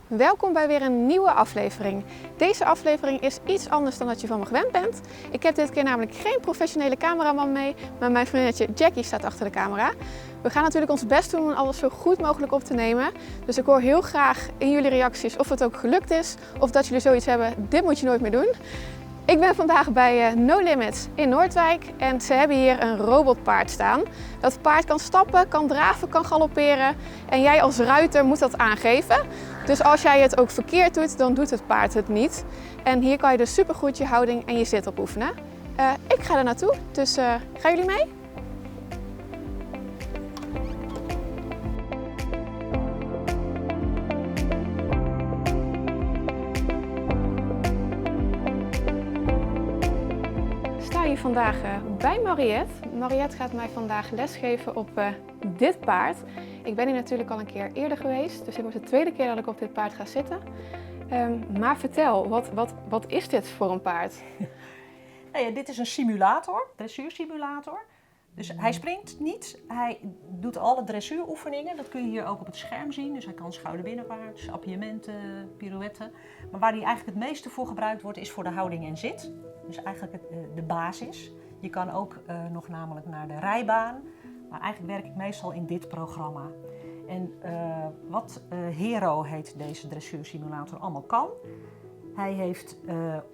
Welkom bij weer een nieuwe aflevering. Deze aflevering is iets anders dan dat je van me gewend bent. Ik heb dit keer namelijk geen professionele cameraman mee, maar mijn vriendinnetje Jackie staat achter de camera. We gaan natuurlijk ons best doen om alles zo goed mogelijk op te nemen. Dus ik hoor heel graag in jullie reacties of het ook gelukt is of dat jullie zoiets hebben, dit moet je nooit meer doen. Ik ben vandaag bij No Limits in Noordwijk en ze hebben hier een robotpaard staan. Dat paard kan stappen, kan draven, kan galopperen en jij als ruiter moet dat aangeven. Dus als jij het ook verkeerd doet, dan doet het paard het niet. En hier kan je dus supergoed je houding en je zit op oefenen. Ik ga er naartoe, dus gaan jullie mee? Ik sta hier vandaag bij Mariette. Mariette gaat mij vandaag lesgeven op dit paard. Ik ben hier natuurlijk al een keer eerder geweest, dus dit wordt de tweede keer dat ik op dit paard ga zitten. Maar vertel, wat is dit voor een paard? Nou ja, dit is een simulator, dressuursimulator. Dus hij springt niet, hij doet alle dressuuroefeningen. Dat kun je hier ook op het scherm zien. Dus hij kan schouderbinnenwaarts, appiëmenten, pirouetten. Maar waar hij eigenlijk het meeste voor gebruikt wordt, is voor de houding en zit. Dus eigenlijk de basis. Je kan ook nog namelijk naar de rijbaan. Maar eigenlijk werk ik meestal in dit programma. En wat Hero heet deze dressuursimulator allemaal kan. Hij heeft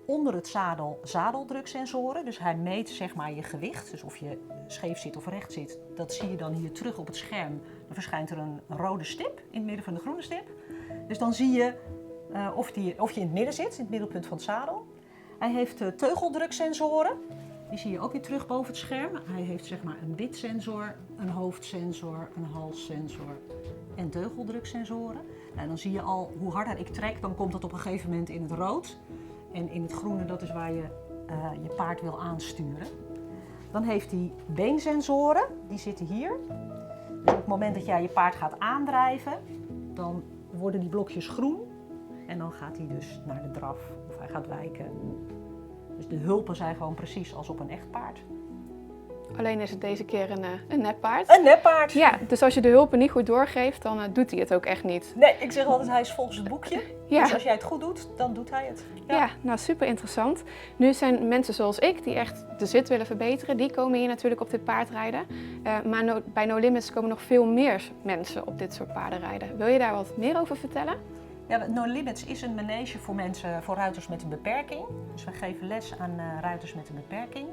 onder het zadel zadeldruksensoren, dus hij meet zeg maar je gewicht. Dus of je scheef zit of recht zit, dat zie je dan hier terug op het scherm. Dan verschijnt er een rode stip in het midden van de groene stip. Dus dan zie je of je in het midden zit, in het middelpunt van het zadel. Hij heeft teugeldruksensoren, die zie je ook weer terug boven het scherm. Hij heeft zeg maar een bidsensor, een hoofdsensor, een halssensor en teugeldruksensoren. Nou, dan zie je al hoe harder ik trek, dan komt dat op een gegeven moment in het rood. En in het groene, dat is waar je je paard wil aansturen. Dan heeft hij beensensoren, die zitten hier. Dus op het moment dat jij je paard gaat aandrijven, dan worden die blokjes groen. En dan gaat hij dus naar de draf of hij gaat wijken. Dus de hulpen zijn gewoon precies als op een echt paard. Alleen is het deze keer een neppaard. Een neppaard! Ja, dus als je de hulpen niet goed doorgeeft, dan doet hij het ook echt niet. Nee, ik zeg altijd, hij is volgens het boekje. Ja. Dus als jij het goed doet, dan doet hij het. Ja, nou super interessant. Nu zijn mensen zoals ik, die echt de zit willen verbeteren, die komen hier natuurlijk op dit paard rijden. Maar bij No Limits komen nog veel meer mensen op dit soort paarden rijden. Wil je daar wat meer over vertellen? Ja, No Limits is een manege voor ruiters met een beperking. Dus we geven les aan ruiters met een beperking.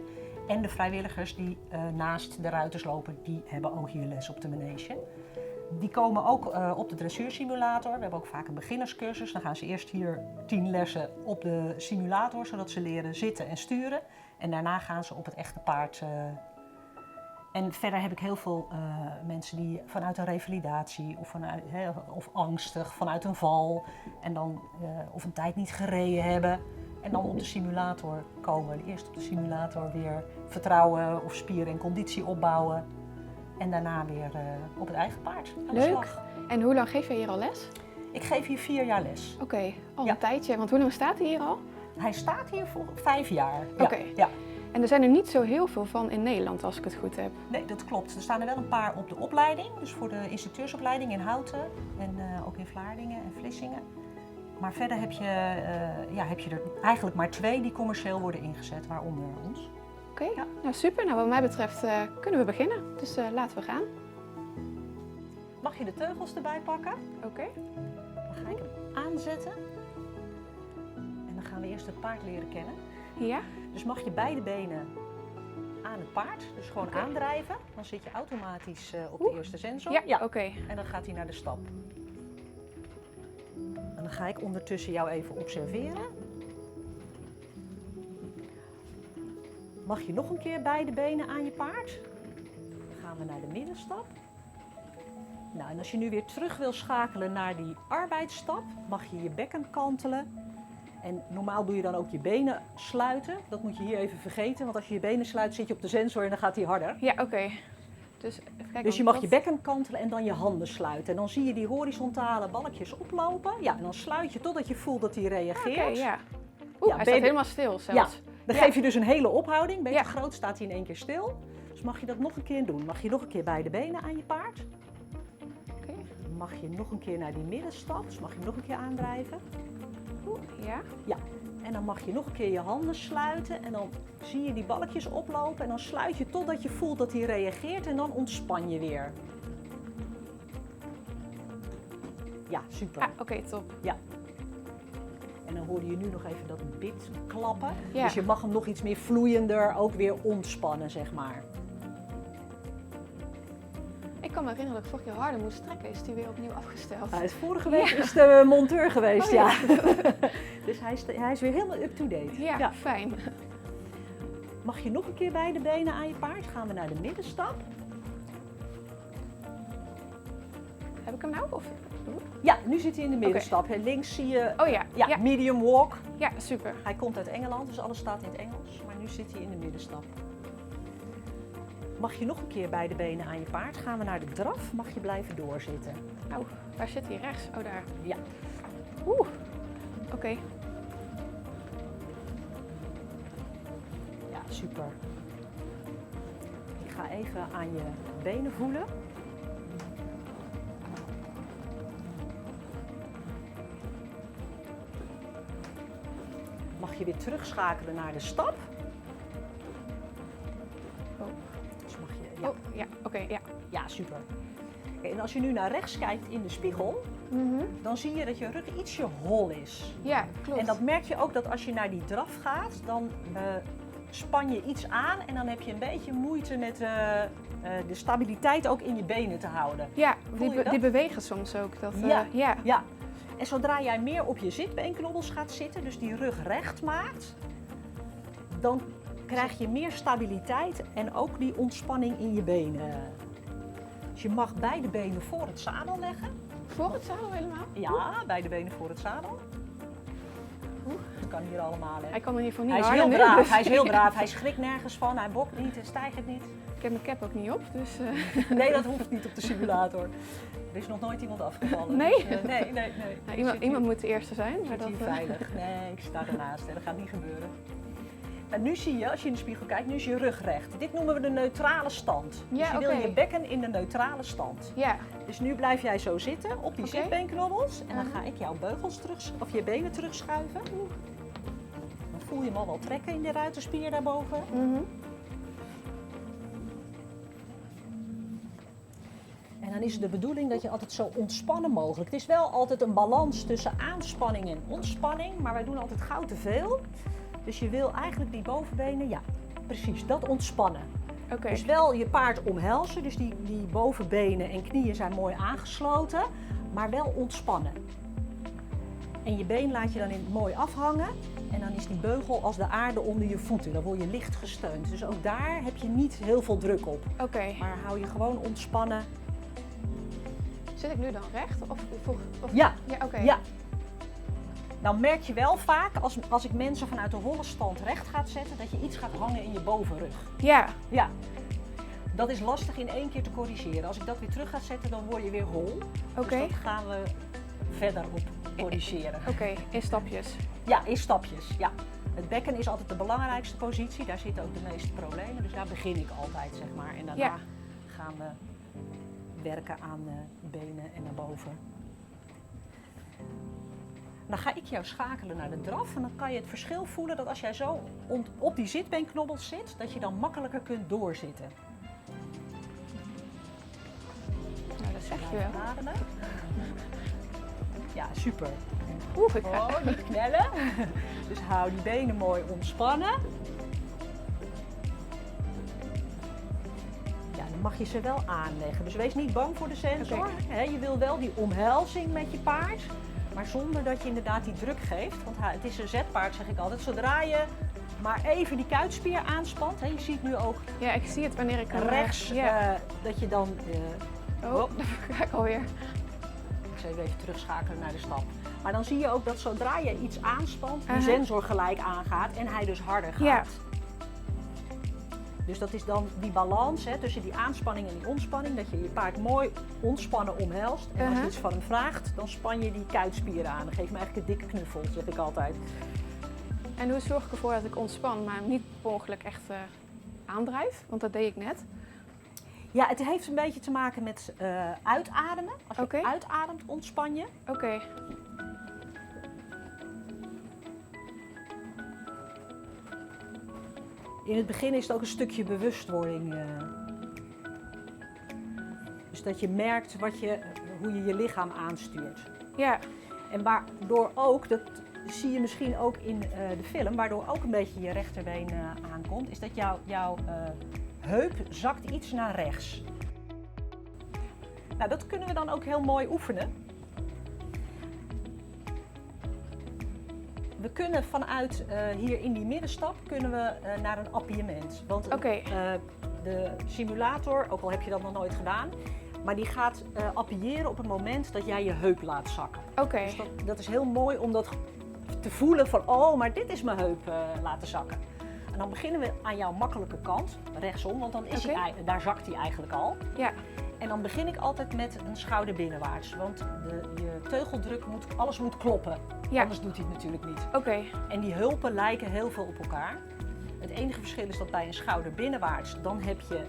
En de vrijwilligers die naast de ruiters lopen, die hebben ook hier les op de manege. Die komen ook op de dressuursimulator. We hebben ook vaak een beginnerscursus. Dan gaan ze eerst hier 10 lessen op de simulator, zodat ze leren zitten en sturen. En daarna gaan ze op het echte paard. En verder heb ik heel veel mensen die vanuit een revalidatie of angstig, vanuit een val en dan of een tijd niet gereden hebben. En dan op de simulator komen. Eerst op de simulator weer vertrouwen of spieren en conditie opbouwen. En daarna weer op het eigen paard aan de Leuk. slag. En hoe lang geef jij hier al les? Ik geef hier 4 jaar les. Oké, al Ja. een tijdje. Want hoe lang staat hij hier al? Hij staat hier voor 5 jaar. Ja. Oké. Ja. En er zijn er niet zo heel veel van in Nederland, als ik het goed heb. Nee, dat klopt. Er staan er wel een paar op de opleiding. Dus voor de instructeursopleiding in Houten en ook in Vlaardingen en Vlissingen. Maar verder heb je er eigenlijk maar 2 die commercieel worden ingezet, waaronder ons. Oké, Ja. nou super. Nou, wat mij betreft kunnen we beginnen. Dus laten we gaan. Mag je de teugels erbij pakken? Oké. Dan ga ik hem aanzetten. En dan gaan we eerst het paard leren kennen. Ja. Dus mag je beide benen aan het paard, dus gewoon Oké. aandrijven. Dan zit je automatisch op de eerste sensor. Ja, oké. En dan gaat hij naar de stap. En dan ga ik ondertussen jou even observeren. Mag je nog een keer beide benen aan je paard? Dan gaan we naar de middenstap. Nou, en als je nu weer terug wil schakelen naar die arbeidsstap, mag je je bekken kantelen. En normaal doe je dan ook je benen sluiten. Dat moet je hier even vergeten, want als je je benen sluit zit je op de sensor en dan gaat hij harder. Ja, oké. Dus, even kijken, Dus je want mag je bekken kantelen en dan je handen sluiten. En dan zie je die horizontale balkjes oplopen. Ja, en dan sluit je totdat je voelt dat hij reageert. Oké, ja. Ja, Hij staat ben je- helemaal stil zelfs. Dan Ja. geef je dus een hele ophouding. Beetje Ja. groot staat hij in één keer stil. Dus mag je dat nog een keer doen. Mag je nog een keer beide benen aan je paard. Oké. Dan mag je nog een keer naar die middenstap, dus mag je nog een keer aandrijven. Oeh, ja. Ja, en dan mag je nog een keer je handen sluiten en dan zie je die balkjes oplopen en dan sluit je totdat je voelt dat hij reageert en dan ontspan je weer. Ja, super. Ah, oké, top. Ja. En dan hoorde je nu nog even dat bit klappen. Ja. Dus je mag hem nog iets meer vloeiender ook weer ontspannen, zeg maar. Ik kan me herinneren dat ik vorige keer harder moest trekken. Is die weer opnieuw afgesteld? Nou, vorige week is de monteur geweest, Oh, ja. ja. Dus hij is weer helemaal up-to-date. Ja, fijn. Mag je nog een keer beide benen aan je paard? Gaan we naar de middenstap. Heb ik hem nou? Of... Ja, nu zit hij in de middenstap. En links zie je Oh ja. ja, medium walk. Ja, super. Hij komt uit Engeland, dus alles staat in het Engels. Maar nu zit hij in de middenstap. Mag je nog een keer beide benen aan je paard? Gaan we naar de draf. Mag je blijven doorzitten. Oh, waar zit hij? Rechts? Oh, daar. Ja. Oeh. Oké. Ja, super. Ik ga even aan je benen voelen. Mag je weer terugschakelen naar de stap. Oh. Dus mag je, ja. Oh, ja. Oké, ja. Ja, super. Oké, en als je nu naar rechts kijkt in de spiegel, dan zie je dat je rug ietsje hol is. Ja, klopt. En dat merk je ook dat als je naar die draf gaat, dan span je iets aan en dan heb je een beetje moeite met de stabiliteit ook in je benen te houden. Ja, Voel je dat? die bewegen soms ook. Dat, Ja. ja. Ja. En zodra jij meer op je zitbeenknobbels gaat zitten, dus die rug recht maakt, dan krijg je meer stabiliteit en ook die ontspanning in je benen. Dus je mag beide benen voor het zadel leggen. Voor het zadel helemaal? Ja, beide benen voor het zadel. Dat kan hier allemaal. Hè. Hij kan in ieder geval niet Hij is harder heel nu, braaf, dus- hij is heel braaf. Hij schrikt nergens van, hij bokt niet, hij stijgt niet. Ik heb mijn cap ook niet op, dus... Nee, dat hoeft niet op de simulator. Er is nog nooit iemand afgevallen. Nee? Dus, nee. Nou, iemand moet de eerste zijn. Maar Zit dat, hier veilig. Nee, ik sta ernaast. Hè. Dat gaat niet gebeuren. En nu zie je, als je in de spiegel kijkt, nu is je rug recht. Dit noemen we de neutrale stand. Ja, dus je wil oké. je bekken in de neutrale stand. Ja, Dus nu blijf jij zo zitten op die Oké. zitbeenknobbels. En dan ga ik jouw beugels terug, of je benen terugschuiven. Dan voel je hem al wel trekken in de ruiterspier daarboven. En dan is het de bedoeling dat je altijd zo ontspannen mogelijk. Het is wel altijd een balans tussen aanspanning en ontspanning, maar wij doen altijd gauw te veel. Dus je wil eigenlijk die bovenbenen, ja, precies, dat ontspannen. oké. Dus wel je paard omhelzen, dus die bovenbenen en knieën zijn mooi aangesloten, maar wel ontspannen. En je been laat je dan mooi afhangen en dan is die beugel als de aarde onder je voeten. Dan word je licht gesteund. Dus ook daar heb je niet heel veel druk op. Oké. Maar hou je gewoon ontspannen. Zit ik nu dan recht? Of... Ja, Ja, oké. ja. Nou merk je wel vaak, als ik mensen vanuit de holle stand recht gaat zetten, dat je iets gaat hangen in je bovenrug. Ja, Ja, dat is lastig in één keer te corrigeren. Als ik dat weer terug ga zetten, dan word je weer hol. oké. Dus dat gaan we verder op corrigeren. Oké, in stapjes. Ja, in stapjes. Ja. Het bekken is altijd de belangrijkste positie. Daar zitten ook de meeste problemen. Dus daar begin ik altijd, zeg maar. En daarna Ja. gaan we werken aan de benen en naar boven. Dan ga ik jou schakelen naar de draf. En dan kan je het verschil voelen dat als jij zo op die zitbeenknobbels zit, dat je dan makkelijker kunt doorzitten. Nou, dat zeg je wel. Ademen. Ja, super. Oeh, ik ga... Oh, niet knellen. Dus hou die benen mooi ontspannen. Ja, dan mag je ze wel aanleggen. Dus wees niet bang voor de sensor. Oké. Hè, je wil wel die omhelzing met je paard, maar zonder dat je inderdaad die druk geeft. Want het is een zetpaard, zeg ik altijd. Zodra je maar even die kuitspier aanspant. Hè, je ziet nu ook Ja, ik zie het wanneer ik hem... rechts Ja. dat je dan... Oh, daar ga ik alweer. Ik zal even terugschakelen naar de stap. Maar dan zie je ook dat zodra je iets aanspant, die Aha. sensor gelijk aangaat en hij dus harder gaat. Ja. Dus dat is dan die balans tussen die aanspanning en die ontspanning. Dat je je paard mooi ontspannen omhelst. En als je Aha. iets van hem vraagt, dan span je die kuitspieren aan. Dan geef me eigenlijk een dikke knuffel, zeg ik altijd. En hoe zorg ik ervoor dat ik ontspan, maar niet per ongeluk echt aandrijf? Want dat deed ik net. Ja, het heeft een beetje te maken met uitademen. Als je Oké. uitademt, ontspan je. Oké. In het begin is het ook een stukje bewustwording. Dus dat je merkt hoe je je lichaam aanstuurt. Ja. En waardoor ook, dat zie je misschien ook in de film, waardoor ook een beetje je rechterbeen aankomt, is dat jouw heup zakt iets naar rechts. Nou, dat kunnen we dan ook heel mooi oefenen. We kunnen vanuit hier in die middenstap kunnen we naar een appiëment. Want Oké. de simulator, ook al heb je dat nog nooit gedaan, maar die gaat appiëren op het moment dat jij je heup laat zakken. Oké. Dus dat is heel mooi om dat te voelen van, oh, maar dit is mijn heup laten zakken. En dan beginnen we aan jouw makkelijke kant, rechtsom, want dan is daar zakt hij eigenlijk al. Ja. En dan begin ik altijd met een schouder binnenwaarts, want je teugeldruk alles moet kloppen. Ja. Anders doet hij het natuurlijk niet. Oké. En die heupen lijken heel veel op elkaar. Het enige verschil is dat bij een schouder binnenwaarts, dan heb je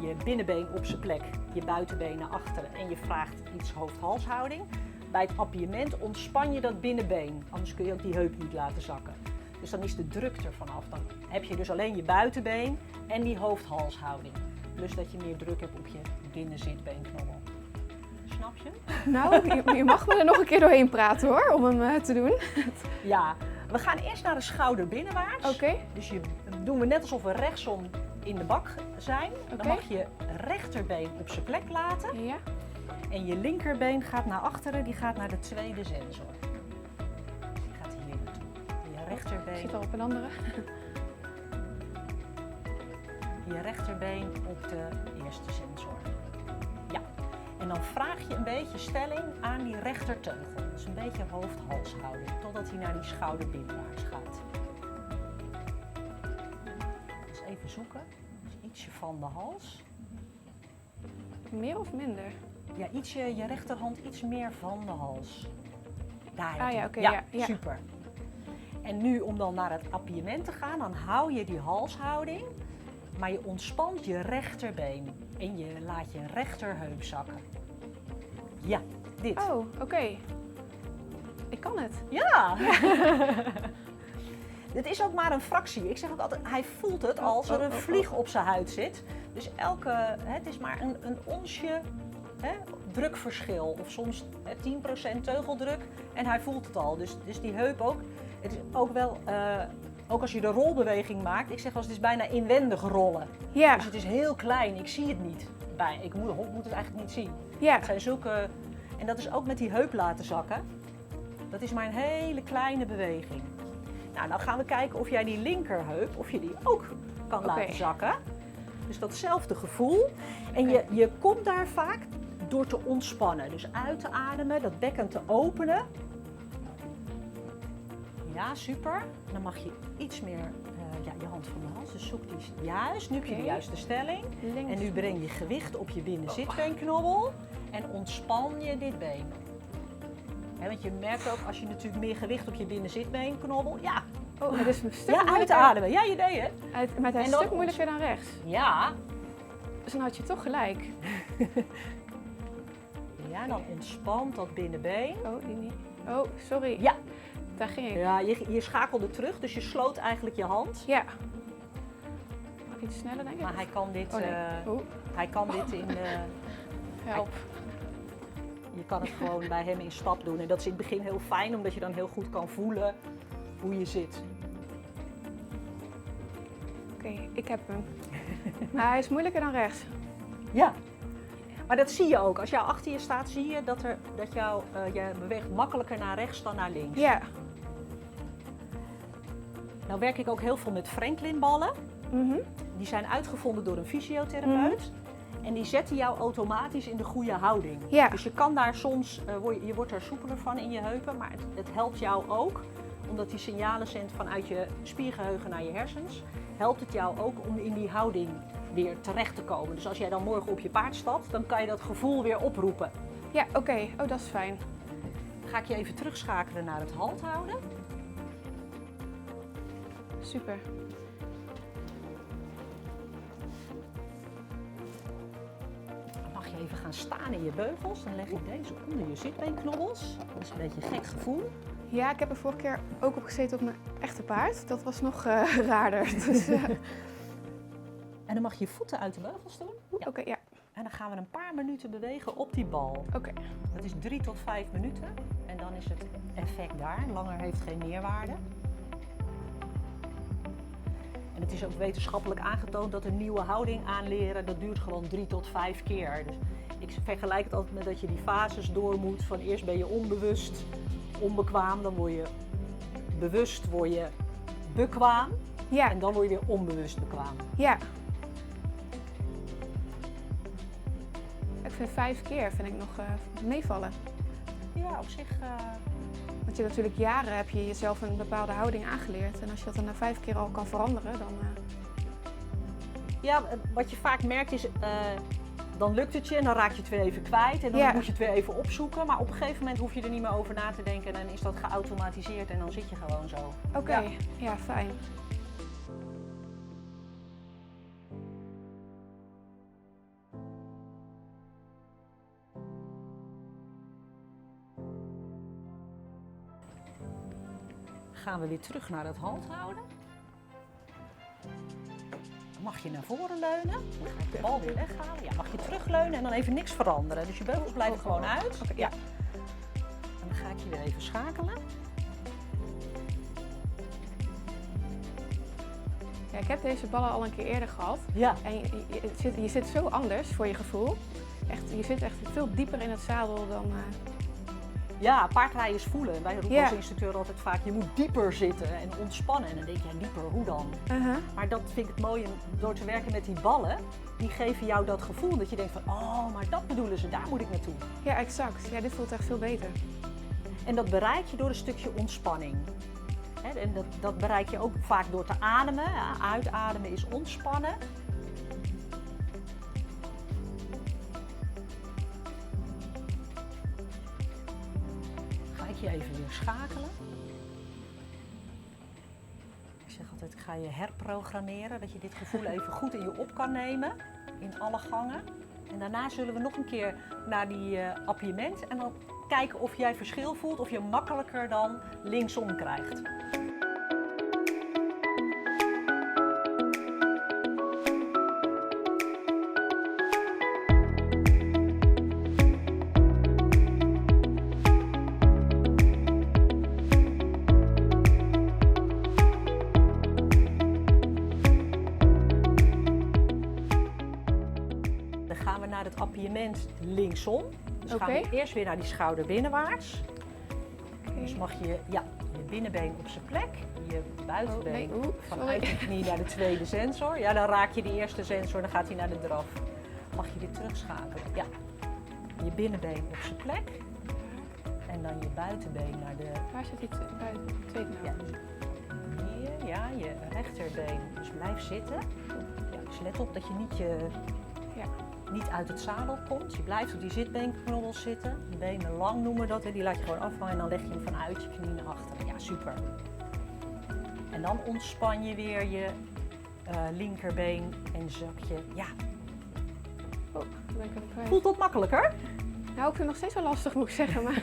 je binnenbeen op zijn plek, je buitenbeen naar achteren en je vraagt iets hoofd-halshouding. Bij het appiëment ontspan je dat binnenbeen, anders kun je ook die heup niet laten zakken. Dus dan is de druk er vanaf. Dan heb je dus alleen je buitenbeen en die hoofd-halshouding. Plus dat je meer druk hebt op je binnenzitbeenknobbel. Snap je? Nou, je mag me er nog een keer doorheen praten hoor, om hem te doen. Ja, we gaan eerst naar de schouder binnenwaarts. Oké. Dus doen we net alsof we rechtsom in de bak zijn. Oké. Dan mag je rechterbeen op zijn plek laten. Ja. En je linkerbeen gaat naar achteren, die gaat naar de tweede sensor. Die gaat hier naartoe. Je Ik rechterbeen, zit al op een andere. je rechterbeen op de eerste sensor. Ja. En dan vraag je een beetje stelling aan die rechterteugel. Dus een beetje hoofd-halshouding, totdat hij naar die schouder binnenwaarts gaat. Dus even zoeken. Dus ietsje van de hals. Meer of minder? Ja, je rechterhand iets meer van de hals. Daar. Ah ja, oké, ja, ja. super. En nu om dan naar het appiëment te gaan, dan hou je die halshouding, maar je ontspant je rechterbeen en je laat je rechterheup zakken. Ja, dit. Oh, oké. Ik kan het. Ja! Dit is ook maar een fractie. Ik zeg ook altijd, hij voelt het als er een vlieg op zijn huid zit. Dus het is maar een onsje drukverschil. Of soms 10% teugeldruk en hij voelt het al. Dus die heup ook. Het is ook wel, ook als je de rolbeweging maakt, ik zeg wel eens, het is bijna inwendig rollen. Ja. Dus het is heel klein, ik zie het niet. Ik moet het eigenlijk niet zien. Ja. Het zijn zulke, en dat is ook met die heup laten zakken. Dat is maar een hele kleine beweging. Nou, dan gaan we kijken of jij die linkerheup, of je die ook kan laten zakken. Dus datzelfde gevoel. En je komt daar vaak door te ontspannen. Dus uit te ademen, dat bekken te openen. Ja, super. Dan mag je iets meer je hand van de hals. Dus zoek die juist. Nu heb je de juiste stelling. Links. En nu breng je gewicht op je binnenzitbeenknobbel. En ontspan je dit been. Want je merkt ook, als je natuurlijk meer gewicht op je binnenzitbeenknobbel. Ja. Oh, het is een stuk moeilijker. Uitademen. Ja, je deed het. Maar het is een stuk moeilijker dan rechts. Ja. Dus dan had je toch gelijk. Ja, dan ontspant dat binnenbeen. Oh, die niet. Oh, sorry. Ja. Daar ging ik. Ja, je schakelde terug, dus je sloot eigenlijk je hand. Ja. Mag iets sneller, denk ik? Maar hij kan dit, hij kan dit in... Help. Je kan het gewoon bij hem in stap doen. En dat is in het begin heel fijn, omdat je dan heel goed kan voelen hoe je zit. Oké, ik heb hem. Maar hij is moeilijker dan rechts. Ja. Maar dat zie je ook. Als jou achter je staat, zie je dat je beweegt makkelijker naar rechts dan naar links. Ja. Nou werk ik ook heel veel met Franklin-ballen. Die zijn uitgevonden door een fysiotherapeut. En die zetten jou automatisch in de goede houding. Ja. Dus je kan daar soms, je wordt er soepeler van in je heupen, maar het helpt jou ook. Omdat die signalen zendt vanuit je spiergeheugen naar je hersens. Helpt het jou ook om in die houding weer terecht te komen. Dus als jij dan morgen op je paard stapt, dan kan je dat gevoel weer oproepen. Ja, oké. Oh, dat is fijn. Dan ga ik je even terugschakelen naar het halt houden. Super. gaan staan in je beugels. Dan leg je deze onder je zitbeenknobbels. Dat is een beetje een gek gevoel. Ja, ik heb er vorige keer ook op gezeten op mijn echte paard. Dat was nog raarder. Dus, En dan mag je je voeten uit de beugels doen. Ja. Oké, ja. En dan gaan we een paar minuten bewegen op die bal. Oké. Dat is 3 tot 5 minuten. En dan is het effect daar. Langer heeft geen meerwaarde. En het is ook wetenschappelijk aangetoond dat een nieuwe houding aanleren, dat duurt gewoon 3 tot 5 keer. Dus ik vergelijk het altijd met dat je die fases door moet. Van eerst ben je onbewust onbekwaam, dan word je bewust, word je bekwaam. Ja. En dan word je weer onbewust bekwaam. Ja. Ik vind 5 keer vind ik nog meevallen. Ja, op zich. Want je natuurlijk jaren heb je jezelf een bepaalde houding aangeleerd. En als je dat dan na 5 keer al kan veranderen, dan... Ja, wat je vaak merkt is, dan lukt het je en dan raak je het weer even kwijt. En dan moet je het weer even opzoeken. Maar op een gegeven moment hoef je er niet meer over na te denken. En dan is dat geautomatiseerd en dan zit je gewoon zo. Oké, ja, fijn. Gaan we weer terug naar het hand houden. Dan mag je naar voren leunen. Dan ga ik de bal weer weghalen. Ja, mag je terugleunen en dan even niks veranderen. Dus je beugels blijven gewoon uit. Okay, ja. En dan ga ik je weer even schakelen. Ja, ik heb deze ballen al een keer eerder gehad. Ja. En je zit zo anders voor je gevoel. Echt, je zit echt veel dieper in het zadel dan... Ja, paardrijden is voelen. Wij roepen als instructeur altijd vaak, je moet dieper zitten en ontspannen. En dan denk je, dieper, hoe dan? Maar dat vind ik het mooie, door te werken met die ballen, die geven jou dat gevoel dat je denkt van, oh, maar dat bedoelen ze, daar moet ik naartoe. Ja, exact. Ja, dit voelt echt veel beter. En dat bereik je door een stukje ontspanning. En dat bereik je ook vaak door te ademen. Ja, uitademen is ontspannen. Je even weer schakelen. Ik zeg altijd, ik ga je herprogrammeren, dat je dit gevoel even goed in je op kan nemen, in alle gangen. En daarna zullen we nog een keer naar die appiëment en dan kijken of jij verschil voelt, of je makkelijker dan linksom krijgt. Gaan we naar het appiëment linksom. Dus gaan we eerst weer naar die schouder binnenwaarts. Dus mag je je binnenbeen op zijn plek, je buitenbeen vanuit de knie naar de tweede sensor. Ja, dan raak je de eerste sensor, dan gaat hij naar de draf. Mag je weer terugschakelen. Ja, je binnenbeen op zijn plek. En dan je buitenbeen naar de... Waar zit die tweede nou? Ja, hier, ja, je rechterbeen. Dus blijf zitten. Ja, dus let op dat je niet uit het zadel komt. Je blijft op die zitbeenknobbels zitten. De benen lang noemen we dat. Die laat je gewoon afhangen en dan leg je hem vanuit je knie naar achteren. Ja, super. En dan ontspan je weer je linkerbeen en zak je. Ja. Oh, ben ik even kwijt. Voelt dat makkelijker? Nou, ik vind het nog steeds wel lastig, moet ik zeggen. Maar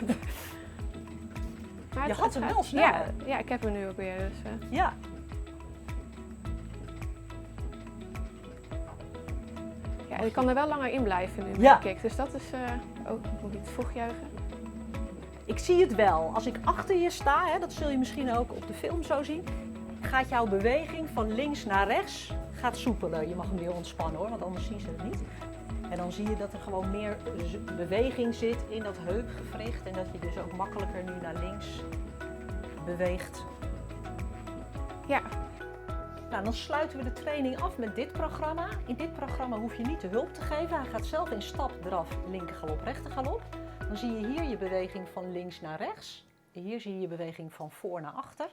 je had hem wel snel. Ja, ik heb hem nu ook weer. Dus, Ja. Ja, ik kan er wel langer in blijven nu met de kick. Dus dat is... oh, ik moet niet vroeg juichen. Ik zie het wel. Als ik achter je sta, dat zul je misschien ook op de film zo zien, gaat jouw beweging van links naar rechts gaat soepelen. Je mag hem weer ontspannen hoor, want anders zien ze het niet. En dan zie je dat er gewoon meer beweging zit in dat heupgewricht en dat je dus ook makkelijker nu naar links beweegt. Ja. Nou, dan sluiten we de training af met dit programma. In dit programma hoef je niet de hulp te geven. Hij gaat zelf in stap, draf, linkergalop, rechtergalop. Dan zie je hier je beweging van links naar rechts. En hier zie je je beweging van voor naar achter.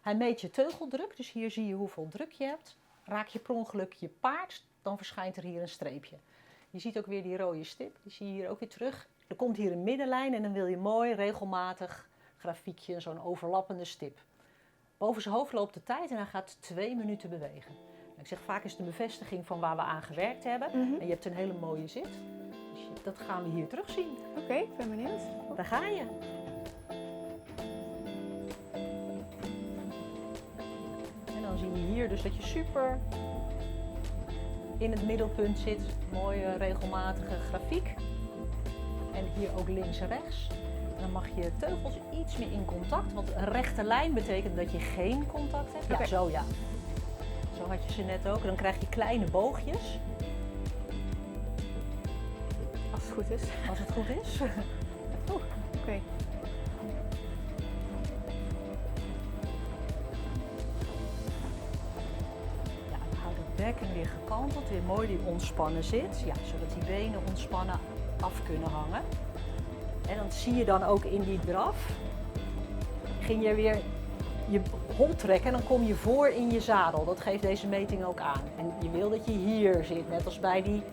Hij meet je teugeldruk, dus hier zie je hoeveel druk je hebt. Raak je per ongeluk je paard, dan verschijnt er hier een streepje. Je ziet ook weer die rode stip, die zie je hier ook weer terug. Er komt hier een middenlijn en dan wil je mooi regelmatig grafiekje, zo'n overlappende stip. Boven zijn hoofd loopt de tijd en hij gaat 2 minuten bewegen. Ik zeg vaak is de bevestiging van waar we aan gewerkt hebben. En je hebt een hele mooie zit. Dus je dat gaan we hier terugzien. Oké, ik ben benieuwd. Daar ga je. En dan zien we hier dus dat je super in het middelpunt zit. Mooie regelmatige grafiek. En hier ook links en rechts. En dan mag je teugels iets meer in contact. Want een rechte lijn betekent dat je geen contact hebt. Oké. Ja, zo ja. Zo had je ze net ook. En dan krijg je kleine boogjes. Als het goed is. Als het goed is. Oké. Ja, dan hou het bekken weer gekanteld, weer mooi die ontspannen zit. Ja, zodat die benen ontspannen af kunnen hangen. En dan zie je dan ook in die draf, ging je weer je hol trekken en dan kom je voor in je zadel. Dat geeft deze meting ook aan. En je wil dat je hier zit, net als bij die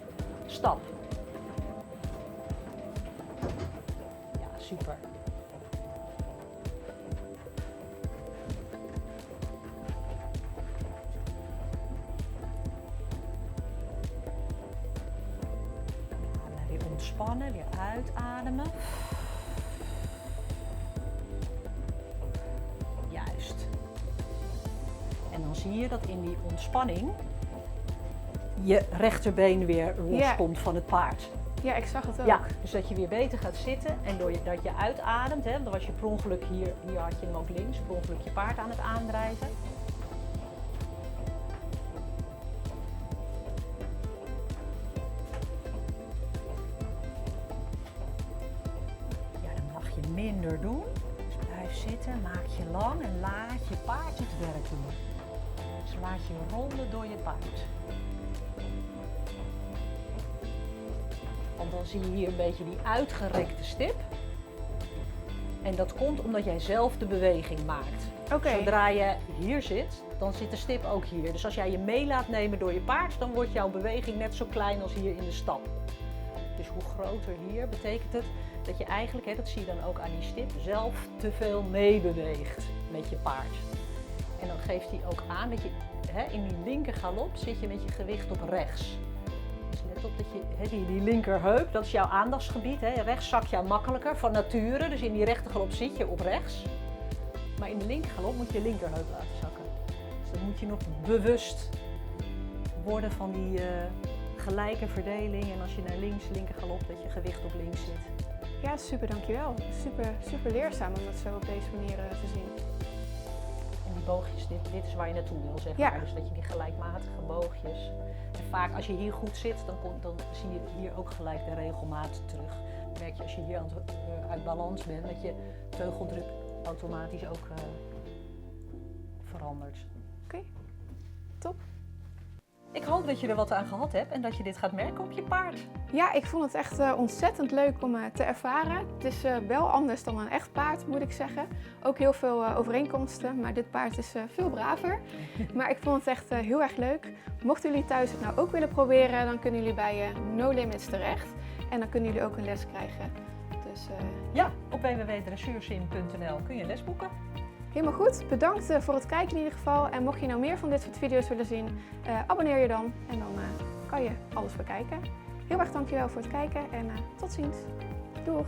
stap. Ja, super. Weer ontspannen, weer uitademen. Juist. En dan zie je dat in die ontspanning je rechterbeen weer loskomt van het paard. Ja, ik zag het ook. Ja, dus dat je weer beter gaat zitten en dat je uitademt. Hè, dan was je per ongeluk hier had je hem ook links, per ongeluk je paard aan het aandrijven. Ja, dan mag je minder doen. Dus blijf zitten, maak je lang en laat je paard het werk doen. Dus laat je rollen door je paard. Want dan zie je hier een beetje die uitgerekte stip. En dat komt omdat jij zelf de beweging maakt. Oké. Zodra je hier zit, dan zit de stip ook hier. Dus als jij je mee laat nemen door je paard, dan wordt jouw beweging net zo klein als hier in de stap. Dus hoe groter hier, betekent het dat je eigenlijk, dat zie je dan ook aan die stip, zelf te veel meebeweegt met je paard. En dan geeft hij ook aan dat je in die linker galop zit je met je gewicht op rechts. Dus let op dat je, die linkerheup, dat is jouw aandachtsgebied. Rechts zak je makkelijker van nature, dus in die rechtergalop zit je op rechts. Maar in de linkergalop moet je linkerheup laten zakken. Dus dan moet je nog bewust worden van die gelijke verdeling. En als je naar links, linkergalop, dat je gewicht op links zit. Ja, super, dankjewel. Super leerzaam om dat zo op deze manier te zien. En die boogjes, dit is waar je naartoe wil, zeg Ja. maar. Dus dat je die gelijkmatige boogjes. En vaak als je hier goed zit, dan zie je hier ook gelijk de regelmaat terug. Dan merk je als je hier uit balans bent, dat je teugeldruk automatisch ook verandert. Oké, top. Ik hoop dat je er wat aan gehad hebt en dat je dit gaat merken op je paard. Ja, ik vond het echt ontzettend leuk om te ervaren. Het is wel anders dan een echt paard, moet ik zeggen. Ook heel veel overeenkomsten, maar dit paard is veel braver. Maar ik vond het echt heel erg leuk. Mochten jullie thuis het nou ook willen proberen, dan kunnen jullie bij No Limits terecht. En dan kunnen jullie ook een les krijgen. Dus Ja, op www.dressuurzin.nl kun je les boeken. helemaal goed. Bedankt voor het kijken in ieder geval. En mocht je nou meer van dit soort video's willen zien, abonneer je dan. En dan kan je alles bekijken. Heel erg dankjewel voor het kijken en tot ziens. Doeg!